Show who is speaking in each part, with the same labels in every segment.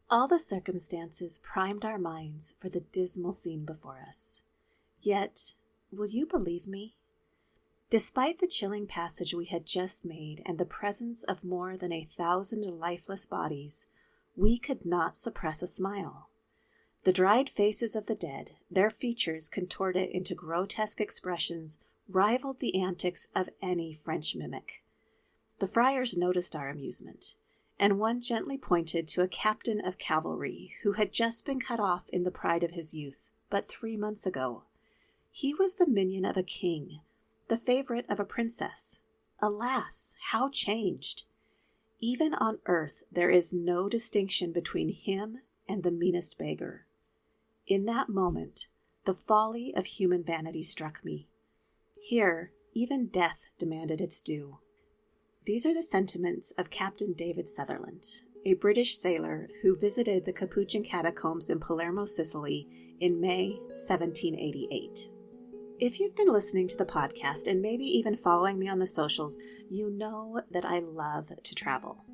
Speaker 1: All the circumstances primed our minds for the dismal scene before us. Yet, will you believe me? Despite the chilling passage we had just made and the presence of more than 1,000 lifeless bodies, we could not suppress a smile. The dried faces of the dead, their features contorted into grotesque expressions, rivaled the antics of any French mimic. The friars noticed our amusement, and one gently pointed to a captain of cavalry who had just been cut off in the pride of his youth, but 3 months ago. He was the minion of a king, the favorite of a princess. Alas, how changed! Even on earth there is no distinction between him and the meanest beggar. In that moment, the folly of human vanity struck me. Here, even death demanded its due. These are the sentiments of Captain David Sutherland, a British sailor who visited the Capuchin Catacombs in Palermo, Sicily in May 1788. If you've been listening to the podcast and maybe even following me on the socials, you know that I love to travel.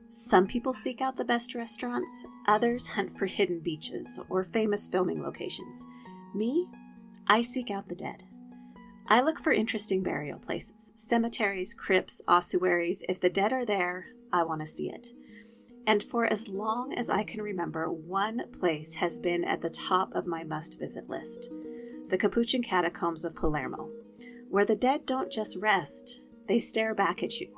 Speaker 1: Some people seek out the best restaurants, others hunt for hidden beaches or famous filming locations. Me, I seek out the dead. I look for interesting burial places, cemeteries, crypts, ossuaries. If the dead are there, I want to see it. And for as long as I can remember, one place has been at the top of my must-visit list. The Capuchin Catacombs of Palermo, where the dead don't just rest, they stare back at you.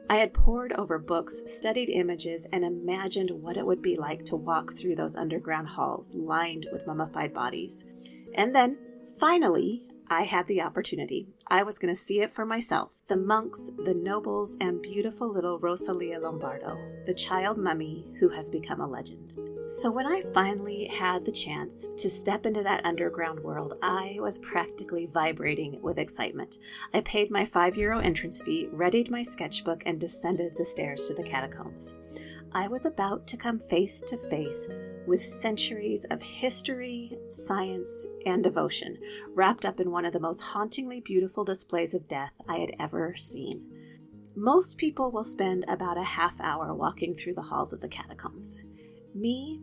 Speaker 1: I had pored over books, studied images, and imagined what it would be like to walk through those underground halls lined with mummified bodies. And then, finally, I had the opportunity. I was going to see it for myself. The monks, the nobles, and beautiful little Rosalia Lombardo, the child mummy who has become a legend. So when I finally had the chance to step into that underground world, I was practically vibrating with excitement. I paid my €5 entrance fee, readied my sketchbook, and descended the stairs to the catacombs. I was about to come face to face with centuries of history, science, and devotion, wrapped up in one of the most hauntingly beautiful displays of death I had ever seen. Most people will spend about a half hour walking through the halls of the catacombs. Me,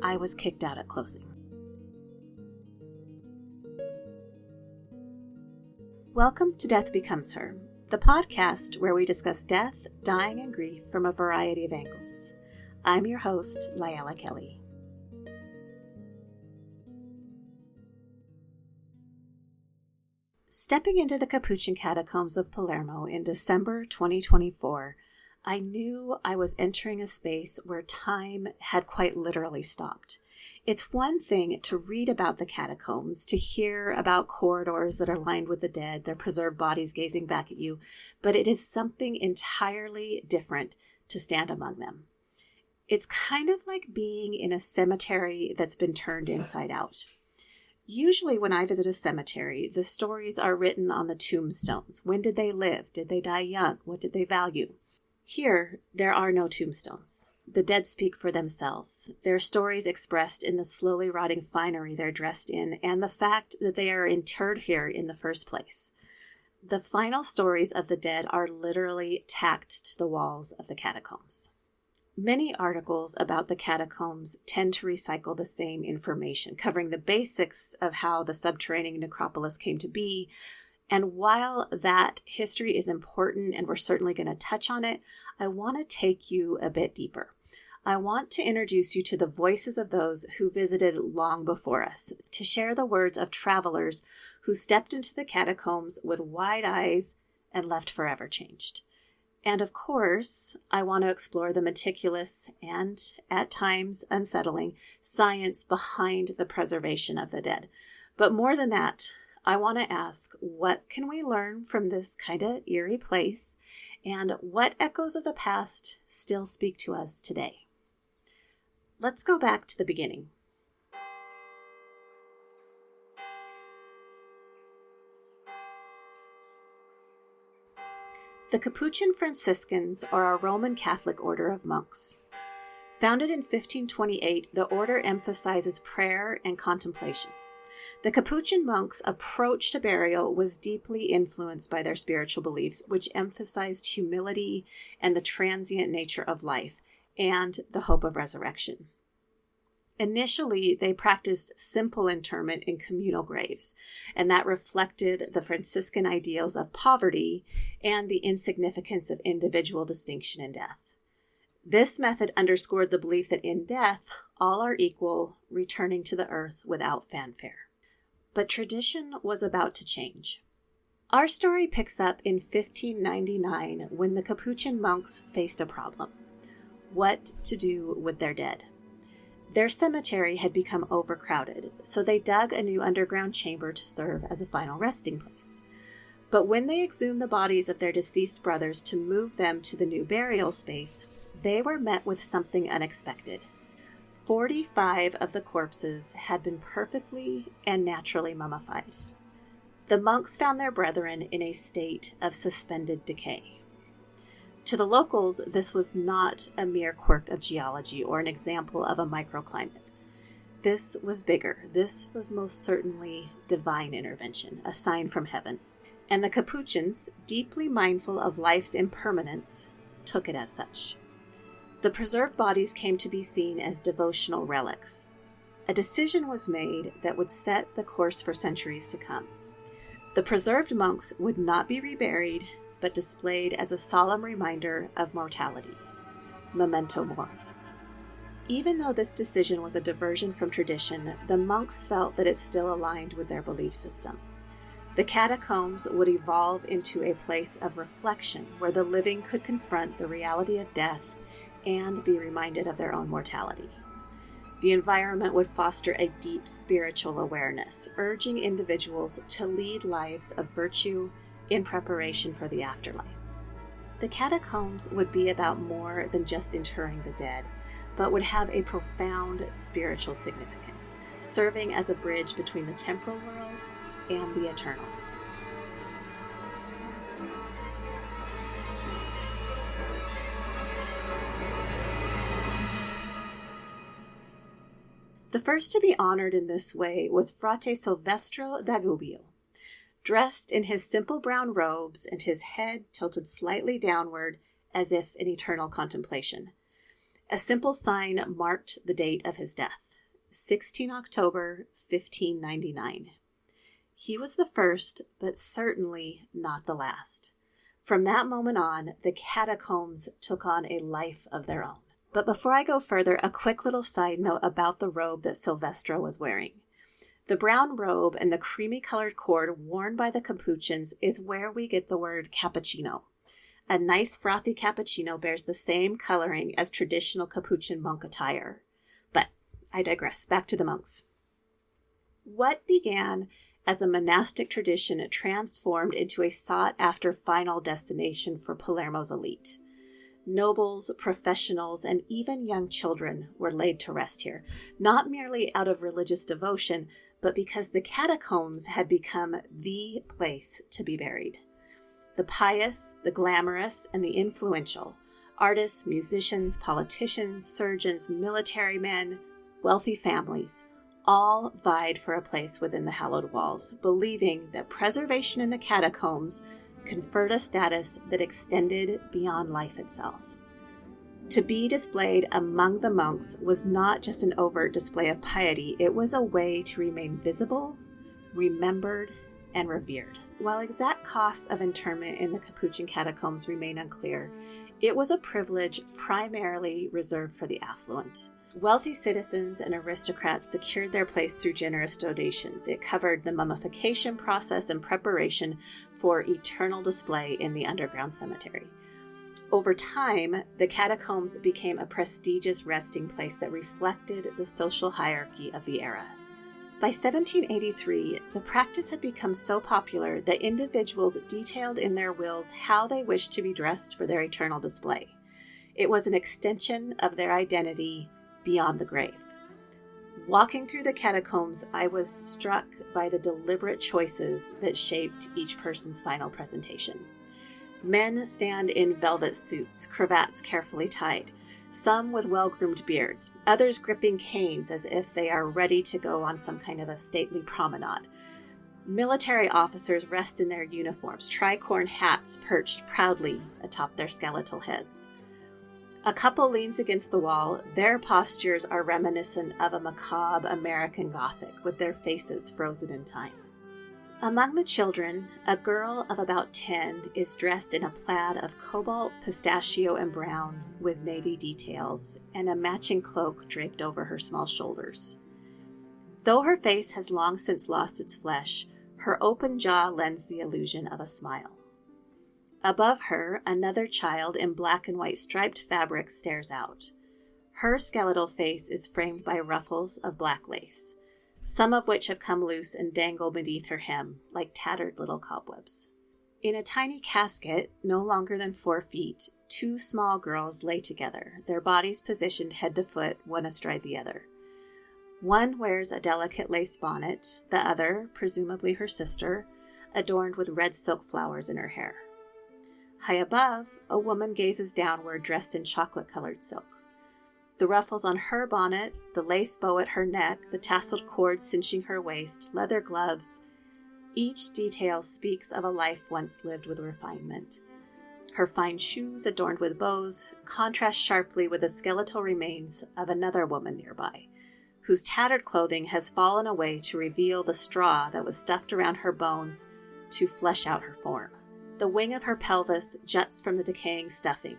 Speaker 1: I was kicked out at closing. Welcome to Death Becomes Her, the podcast where we discuss death, dying, and grief from a variety of angles. I'm your host, Layla Kelly. Stepping into the Capuchin Catacombs of Palermo in December 2024, I knew I was entering a space where time had quite literally stopped. It's one thing to read about the catacombs, to hear about corridors that are lined with the dead, their preserved bodies gazing back at you, but it is something entirely different to stand among them. It's kind of like being in a cemetery that's been turned inside out. Usually when I visit a cemetery, the stories are written on the tombstones. When did they live? Did they die young? What did they value? Here, there are no tombstones. The dead speak for themselves, their stories expressed in the slowly rotting finery they're dressed in, and the fact that they are interred here in the first place. The final stories of the dead are literally tacked to the walls of the catacombs. Many articles about the catacombs tend to recycle the same information, covering the basics of how the subterranean necropolis came to be. And while that history is important and we're certainly going to touch on it, I want to take you a bit deeper. I want to introduce you to the voices of those who visited long before us, to share the words of travelers who stepped into the catacombs with wide eyes and left forever changed. And of course, I want to explore the meticulous and, at times, unsettling science behind the preservation of the dead. But more than that, I want to ask, what can we learn from this kind of eerie place, and what echoes of the past still speak to us today? Let's go back to the beginning. The Capuchin Franciscans are a Roman Catholic order of monks. Founded in 1528, the order emphasizes prayer and contemplation. The Capuchin monks' approach to burial was deeply influenced by their spiritual beliefs, which emphasized humility and the transient nature of life, and the hope of resurrection. Initially, they practiced simple interment in communal graves, and that reflected the Franciscan ideals of poverty and the insignificance of individual distinction in death. This method underscored the belief that in death, all are equal, returning to the earth without fanfare. But tradition was about to change. Our story picks up in 1599 when the Capuchin monks faced a problem: what to do with their dead. Their cemetery had become overcrowded, so they dug a new underground chamber to serve as a final resting place. But when they exhumed the bodies of their deceased brothers to move them to the new burial space, they were met with something unexpected. 45 of the corpses had been perfectly and naturally mummified. The monks found their brethren in a state of suspended decay. To the locals, this was not a mere quirk of geology or an example of a microclimate. This was bigger. This was most certainly divine intervention, a sign from heaven. And the Capuchins, deeply mindful of life's impermanence, took it as such. The preserved bodies came to be seen as devotional relics. A decision was made that would set the course for centuries to come. The preserved monks would not be reburied, but displayed as a solemn reminder of mortality. Memento mori. Even though this decision was a diversion from tradition, the monks felt that it still aligned with their belief system. The catacombs would evolve into a place of reflection where the living could confront the reality of death and be reminded of their own mortality. The environment would foster a deep spiritual awareness, urging individuals to lead lives of virtue in preparation for the afterlife. The catacombs would be about more than just interring the dead, but would have a profound spiritual significance, serving as a bridge between the temporal world and the eternal. The first to be honored in this way was Frate Silvestro da Gubbio. Dressed in his simple brown robes and his head tilted slightly downward as if in eternal contemplation. A simple sign marked the date of his death, 16 October 1599. He was the first, but certainly not the last. From that moment on, the catacombs took on a life of their own. But before I go further, a quick little side note about the robe that Silvestro was wearing. The brown robe and the creamy-colored cord worn by the Capuchins is where we get the word cappuccino. A nice frothy cappuccino bears the same coloring as traditional Capuchin monk attire. But I digress. Back to the monks. What began as a monastic tradition transformed into a sought-after final destination for Palermo's elite. Nobles, professionals, and even young children were laid to rest here, not merely out of religious devotion, but because the catacombs had become the place to be buried. The pious, the glamorous, and the influential, artists, musicians, politicians, surgeons, military men, wealthy families, all vied for a place within the hallowed walls, believing that preservation in the catacombs conferred a status that extended beyond life itself. To be displayed among the monks was not just an overt display of piety, it was a way to remain visible, remembered, and revered. While exact costs of interment in the Capuchin catacombs remain unclear, it was a privilege primarily reserved for the affluent. Wealthy citizens and aristocrats secured their place through generous donations. It covered the mummification process and preparation for eternal display in the underground cemetery. Over time, the catacombs became a prestigious resting place that reflected the social hierarchy of the era. By 1783, the practice had become so popular that individuals detailed in their wills how they wished to be dressed for their eternal display. It was an extension of their identity beyond the grave. Walking through the catacombs, I was struck by the deliberate choices that shaped each person's final presentation. Men stand in velvet suits, cravats carefully tied, some with well-groomed beards, others gripping canes as if they are ready to go on some kind of a stately promenade. Military officers rest in their uniforms, tricorn hats perched proudly atop their skeletal heads. A couple leans against the wall. Their postures are reminiscent of a macabre American Gothic, with their faces frozen in time. Among the children, a girl of about 10 is dressed in a plaid of cobalt, pistachio, and brown with navy details, and a matching cloak draped over her small shoulders. Though her face has long since lost its flesh, her open jaw lends the illusion of a smile. Above her, another child in black and white striped fabric stares out. Her skeletal face is framed by ruffles of black lace, some of which have come loose and dangle beneath her hem like tattered little cobwebs. In a tiny casket, no longer than 4 feet, 2 small girls lay together, their bodies positioned head to foot, one astride the other. One wears a delicate lace bonnet, the other, presumably her sister, adorned with red silk flowers in her hair. High above, a woman gazes downward dressed in chocolate-colored silk. The ruffles on her bonnet, the lace bow at her neck, the tasseled cord cinching her waist, leather gloves, each detail speaks of a life once lived with refinement. Her fine shoes, adorned with bows, contrast sharply with the skeletal remains of another woman nearby, whose tattered clothing has fallen away to reveal the straw that was stuffed around her bones to flesh out her form. The wing of her pelvis juts from the decaying stuffing.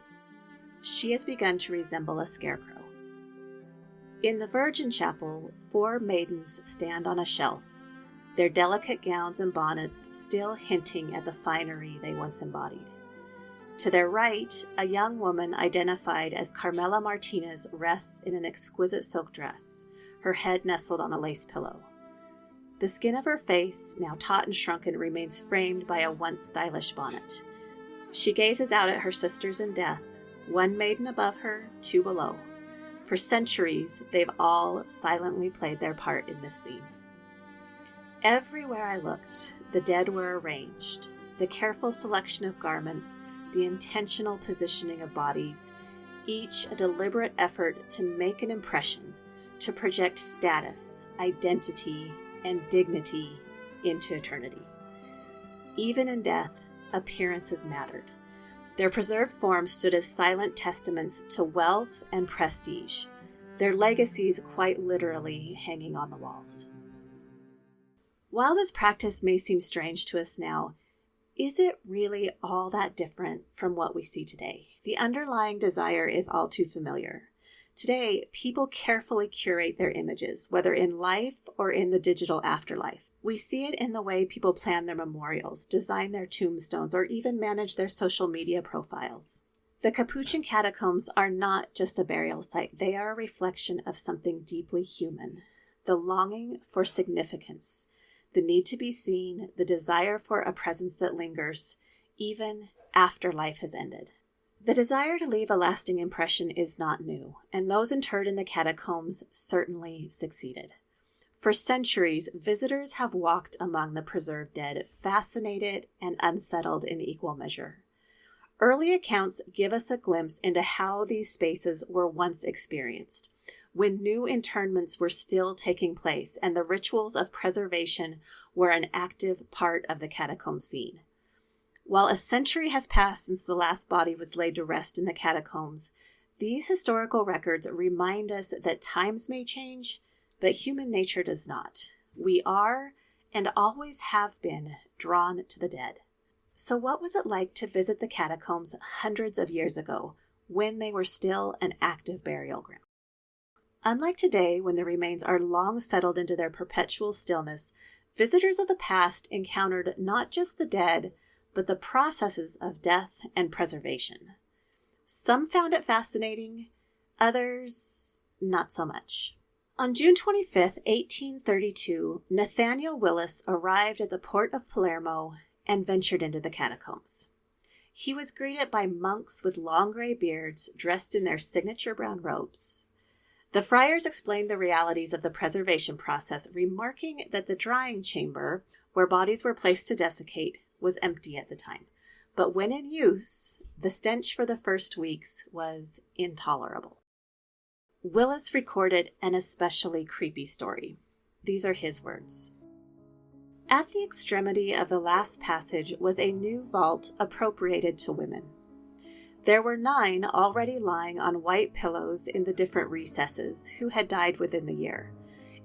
Speaker 1: She has begun to resemble a scarecrow. In the Virgin Chapel, 4 maidens stand on a shelf, their delicate gowns and bonnets still hinting at the finery they once embodied. To their right, a young woman identified as Carmela Martinez rests in an exquisite silk dress, her head nestled on a lace pillow. The skin of her face, now taut and shrunken, remains framed by a once stylish bonnet. She gazes out at her sisters in death, 1 maiden above her, 2 below. For centuries, they've all silently played their part in this scene. Everywhere I looked, the dead were arranged. The careful selection of garments, the intentional positioning of bodies, each a deliberate effort to make an impression, to project status, identity, and dignity into eternity. Even in death, appearances mattered. Their preserved forms stood as silent testaments to wealth and prestige, their legacies quite literally hanging on the walls. While this practice may seem strange to us now, is it really all that different from what we see today? The underlying desire is all too familiar. Today, people carefully curate their images, whether in life or in the digital afterlife. We see it in the way people plan their memorials, design their tombstones, or even manage their social media profiles. The Capuchin Catacombs are not just a burial site. They are a reflection of something deeply human, the longing for significance, the need to be seen, the desire for a presence that lingers, even after life has ended. The desire to leave a lasting impression is not new, and those interred in the catacombs certainly succeeded. For centuries, visitors have walked among the preserved dead, fascinated and unsettled in equal measure. Early accounts give us a glimpse into how these spaces were once experienced, when new internments were still taking place and the rituals of preservation were an active part of the catacomb scene. While a century has passed since the last body was laid to rest in the catacombs, these historical records remind us that times may change, but human nature does not. We are, and always have been, drawn to the dead. So what was it like to visit the catacombs hundreds of years ago, when they were still an active burial ground? Unlike today, when the remains are long settled into their perpetual stillness, visitors of the past encountered not just the dead, but the processes of death and preservation. Some found it fascinating, others not so much. On June 25, 1832, Nathaniel Willis arrived at the port of Palermo and ventured into the catacombs. He was greeted by monks with long gray beards dressed in their signature brown robes. The friars explained the realities of the preservation process, remarking that the drying chamber, where bodies were placed to desiccate, was empty at the time. But when in use, the stench for the first weeks was intolerable. Willis recorded an especially creepy story. These are his words. At the extremity of the last passage was a new vault appropriated to women. There were 9 already lying on white pillows in the different recesses who had died within the year,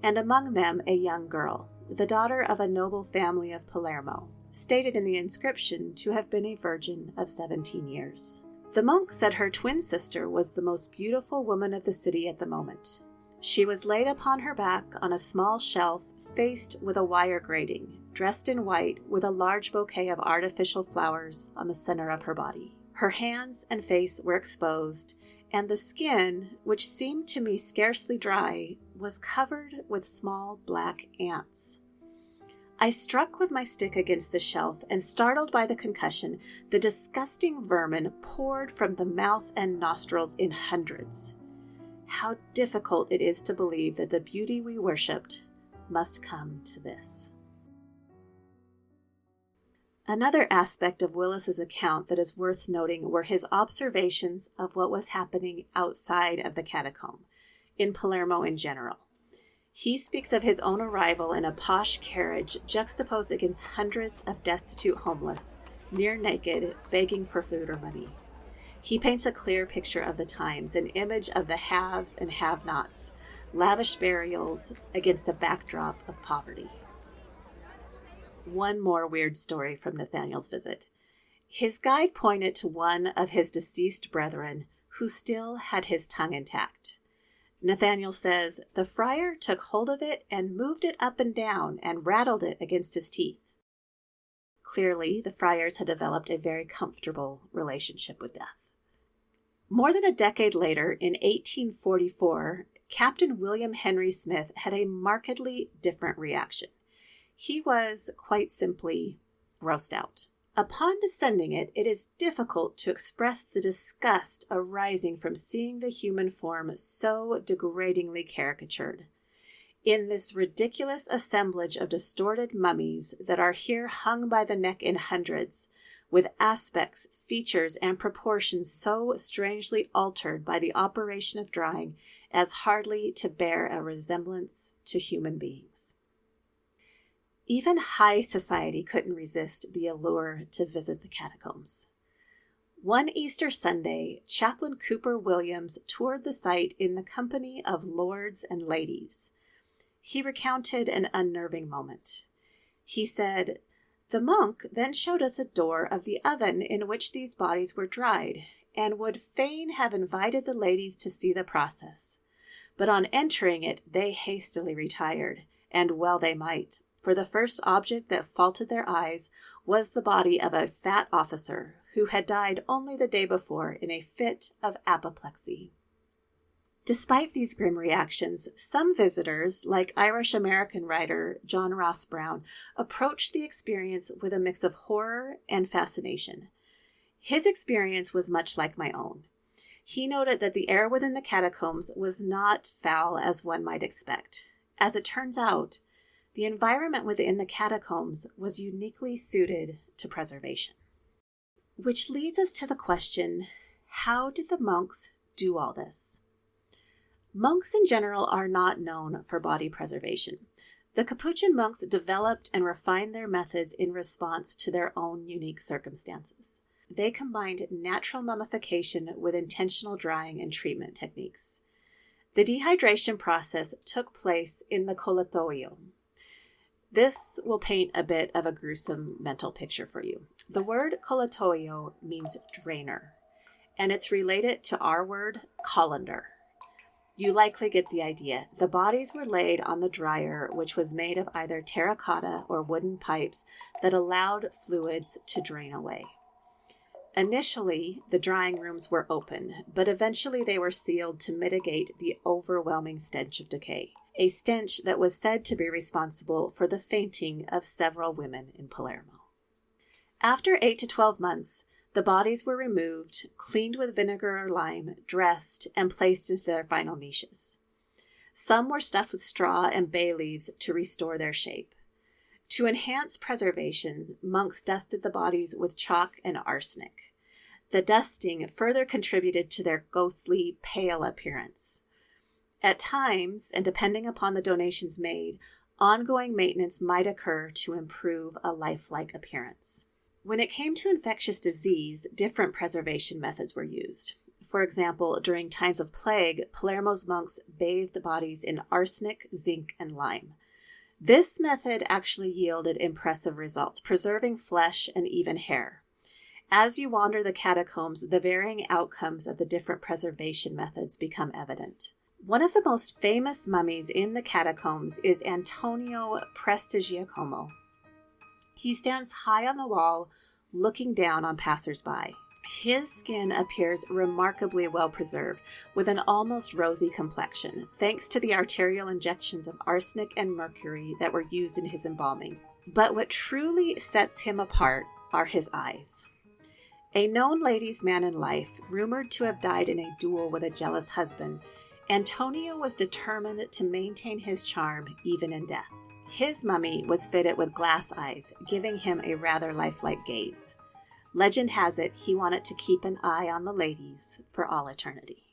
Speaker 1: and among them a young girl, the daughter of a noble family of Palermo, stated in the inscription to have been a virgin of 17 years. The monk said her twin sister was the most beautiful woman of the city at the moment. She was laid upon her back on a small shelf faced with a wire grating, dressed in white with a large bouquet of artificial flowers on the center of her body. Her hands and face were exposed, and the skin, which seemed to me scarcely dry, was covered with small black ants. I struck with my stick against the shelf, and startled by the concussion, the disgusting vermin poured from the mouth and nostrils in hundreds. How difficult it is to believe that the beauty we worshipped must come to this. Another aspect of Willis's account that is worth noting were his observations of what was happening outside of the catacomb, in Palermo in general. He speaks of his own arrival in a posh carriage juxtaposed against hundreds of destitute homeless, near naked, begging for food or money. He paints a clear picture of the times, an image of the haves and have-nots, lavish burials against a backdrop of poverty. One more weird story from Nathaniel's visit. His guide pointed to one of his deceased brethren who still had his tongue intact. Nathaniel says, the friar took hold of it and moved it up and down and rattled it against his teeth. Clearly, the friars had developed a very comfortable relationship with death. More than a decade later, in 1844, Captain William Henry Smith had a markedly different reaction. He was, quite simply, grossed out. Upon descending it, it is difficult to express the disgust arising from seeing the human form so degradingly caricatured. In this ridiculous assemblage of distorted mummies that are here hung by the neck in hundreds, with aspects, features, and proportions so strangely altered by the operation of drying as hardly to bear a resemblance to human beings. Even high society couldn't resist the allure to visit the catacombs. One Easter Sunday, Chaplain Cooper Williams toured the site in the company of lords and ladies. He recounted an unnerving moment. He said, "The monk then showed us a door of the oven in which these bodies were dried, and would fain have invited the ladies to see the process. But on entering it, they hastily retired, and well they might, for the first object that faulted their eyes was the body of a fat officer who had died only the day before in a fit of apoplexy." Despite these grim reactions, some visitors, like Irish-American writer John Ross Brown, approached the experience with a mix of horror and fascination. His experience was much like my own. He noted that the air within the catacombs was not foul as one might expect. As it turns out, the environment within the catacombs was uniquely suited to preservation. Which leads us to the question, how did the monks do all this? Monks in general are not known for body preservation. The Capuchin monks developed and refined their methods in response to their own unique circumstances. They combined natural mummification with intentional drying and treatment techniques. The dehydration process took place in the collatoio. This will paint a bit of a gruesome mental picture for you. The word collatoio means drainer, and it's related to our word colander. You likely get the idea. The bodies were laid on the dryer, which was made of either terracotta or wooden pipes that allowed fluids to drain away. Initially, the drying rooms were open, but eventually they were sealed to mitigate the overwhelming stench of decay, a stench that was said to be responsible for the fainting of several women in Palermo. After 8 to 12 months, the bodies were removed, cleaned with vinegar or lime, dressed, and placed into their final niches. Some were stuffed with straw and bay leaves to restore their shape. To enhance preservation, monks dusted the bodies with chalk and arsenic. The dusting further contributed to their ghostly, pale appearance. At times, and depending upon the donations made, ongoing maintenance might occur to improve a lifelike appearance. When it came to infectious disease, different preservation methods were used. For example, during times of plague, Palermo's monks bathed the bodies in arsenic, zinc, and lime. This method actually yielded impressive results, preserving flesh and even hair. As you wander the catacombs, the varying outcomes of the different preservation methods become evident. One of the most famous mummies in the catacombs is Antonio Prestigiacomo. He stands high on the wall, looking down on passers-by. His skin appears remarkably well preserved, with an almost rosy complexion, thanks to the arterial injections of arsenic and mercury that were used in his embalming. But what truly sets him apart are his eyes. A known ladies' man in life, rumored to have died in a duel with a jealous husband, Antonio was determined to maintain his charm even in death. His mummy was fitted with glass eyes, giving him a rather lifelike gaze. Legend has it he wanted to keep an eye on the ladies for all eternity.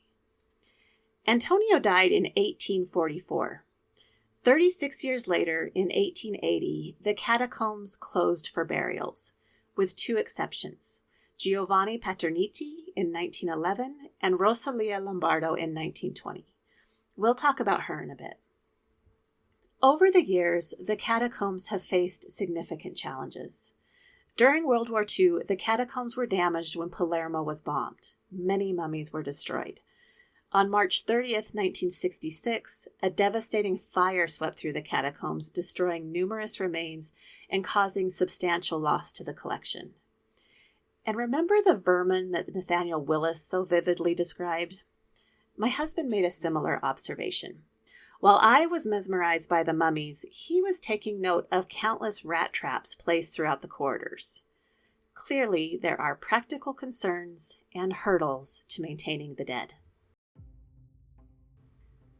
Speaker 1: Antonio died in 1844. 36 years later, in 1880, the catacombs closed for burials, with two exceptions: Giovanni Paterniti in 1911 and Rosalia Lombardo in 1920. We'll talk about her in a bit. Over the years, the catacombs have faced significant challenges. During World War II, the catacombs were damaged when Palermo was bombed. Many mummies were destroyed. On March 30th, 1966, a devastating fire swept through the catacombs, destroying numerous remains and causing substantial loss to the collection. And remember the vermin that Nathaniel Willis so vividly described? My husband made a similar observation. While I was mesmerized by the mummies, he was taking note of countless rat traps placed throughout the corridors. Clearly, there are practical concerns and hurdles to maintaining the dead.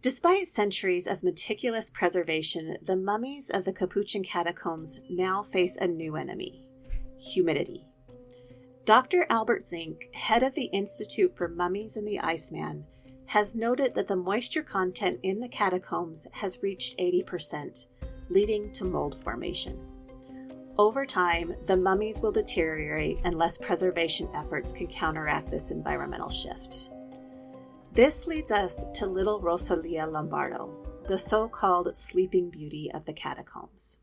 Speaker 1: Despite centuries of meticulous preservation, the mummies of the Capuchin Catacombs now face a new enemy: humidity. Dr. Albert Zink, head of the Institute for Mummies and the Iceman, has noted that the moisture content in the catacombs has reached 80%, leading to mold formation. Over time, the mummies will deteriorate unless preservation efforts can counteract this environmental shift. This leads us to little Rosalia Lombardo, the so-called Sleeping Beauty of the catacombs.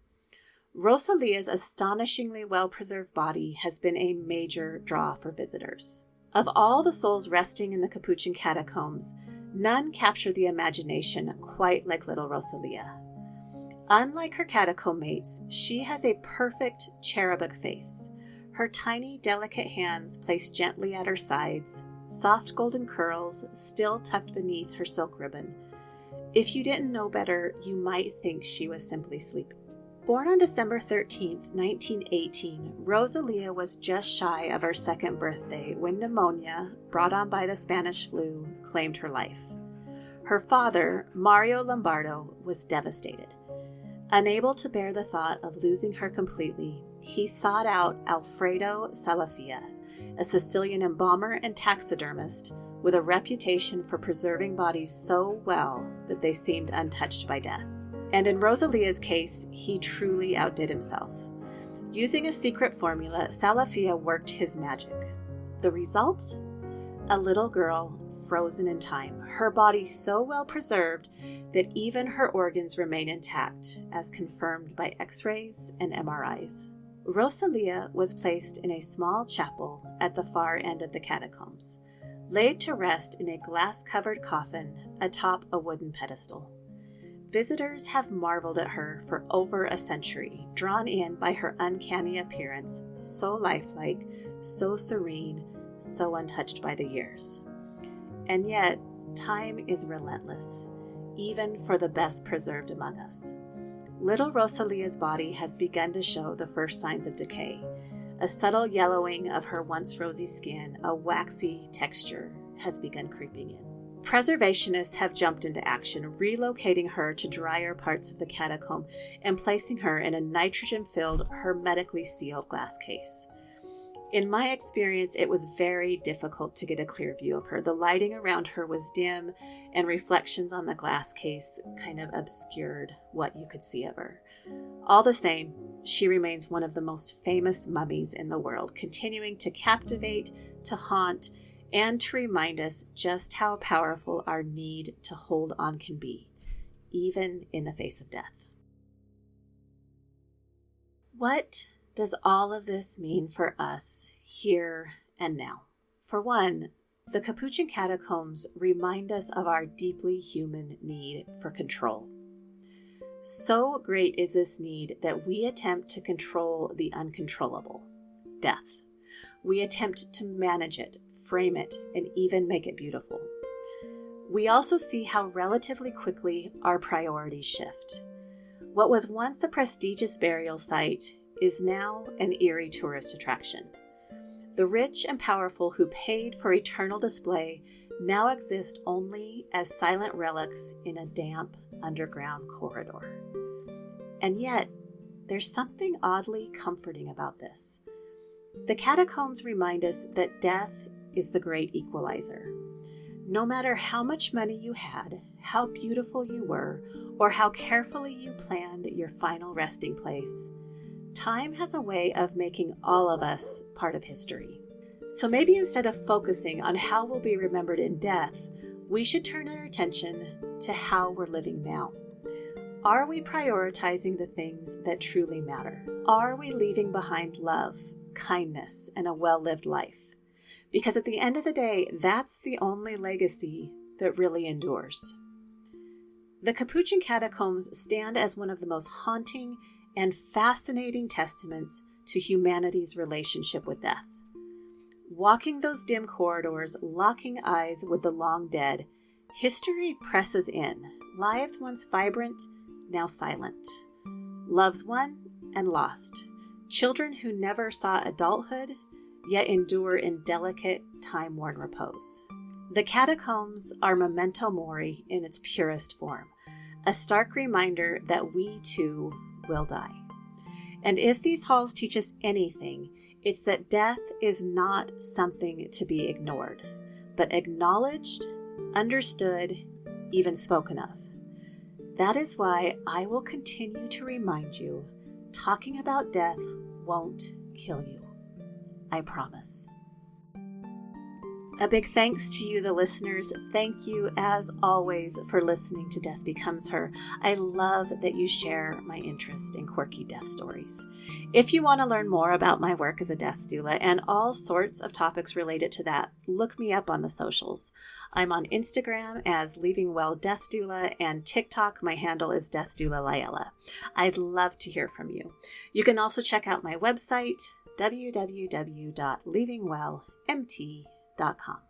Speaker 1: Rosalia's astonishingly well-preserved body has been a major draw for visitors. Of all the souls resting in the Capuchin Catacombs, none capture the imagination quite like little Rosalia. Unlike her catacomb mates, she has a perfect cherubic face. Her tiny, delicate hands placed gently at her sides, soft golden curls still tucked beneath her silk ribbon. If you didn't know better, you might think she was simply sleeping. Born on December 13, 1918, Rosalia was just shy of her second birthday when pneumonia, brought on by the Spanish flu, claimed her life. Her father, Mario Lombardo, was devastated. Unable to bear the thought of losing her completely, he sought out Alfredo Salafia, a Sicilian embalmer and taxidermist with a reputation for preserving bodies so well that they seemed untouched by death. And in Rosalia's case, he truly outdid himself. Using a secret formula, Salafia worked his magic. The result? A little girl frozen in time, her body so well preserved that even her organs remain intact, as confirmed by X-rays and MRIs. Rosalia was placed in a small chapel at the far end of the catacombs, laid to rest in a glass-covered coffin atop a wooden pedestal. Visitors have marveled at her for over a century, drawn in by her uncanny appearance, so lifelike, so serene, so untouched by the years. And yet, time is relentless, even for the best preserved among us. Little Rosalia's body has begun to show the first signs of decay. A subtle yellowing of her once rosy skin, a waxy texture, has begun creeping in. Preservationists have jumped into action, relocating her to drier parts of the catacomb and placing her in a nitrogen-filled, hermetically sealed glass case. In my experience, it was very difficult to get a clear view of her. The lighting around her was dim, and reflections on the glass case kind of obscured what you could see of her. All the same, she remains one of the most famous mummies in the world, continuing to captivate, to haunt, and to remind us just how powerful our need to hold on can be, even in the face of death. What does all of this mean for us here and now? For one, the Capuchin Catacombs remind us of our deeply human need for control. So great is this need that we attempt to control the uncontrollable, death. We attempt to manage it, frame it, and even make it beautiful. We also see how relatively quickly our priorities shift. What was once a prestigious burial site is now an eerie tourist attraction. The rich and powerful who paid for eternal display now exist only as silent relics in a damp underground corridor. And yet, there's something oddly comforting about this. The catacombs remind us that death is the great equalizer. No matter how much money you had, how beautiful you were, or how carefully you planned your final resting place, time has a way of making all of us part of history. So maybe instead of focusing on how we'll be remembered in death, we should turn our attention to how we're living now. Are we prioritizing the things that truly matter? Are we leaving behind love, kindness, and a well-lived life? Because at the end of the day, that's the only legacy that really endures. The Capuchin Catacombs stand as one of the most haunting and fascinating testaments to humanity's relationship with death. Walking those dim corridors, locking eyes with the long dead, history presses in. Lives once vibrant, now silent. Loves won and lost. Children who never saw adulthood, yet endure in delicate, time-worn repose. The catacombs are memento mori in its purest form, a stark reminder that we too will die. And if these halls teach us anything, it's that death is not something to be ignored, but acknowledged, understood, even spoken of. That is why I will continue to remind you, talking about death won't kill you. I promise. A big thanks to you, the listeners. Thank you, as always, for listening to Death Becomes Her. I love that you share my interest in quirky death stories. If you want to learn more about my work as a death doula and all sorts of topics related to that, look me up on the socials. I'm on Instagram as Leaving Well Death Doula, and TikTok, my handle is Death Doula Layla. I'd love to hear from you. You can also check out my website, www.leavingwellmt.com.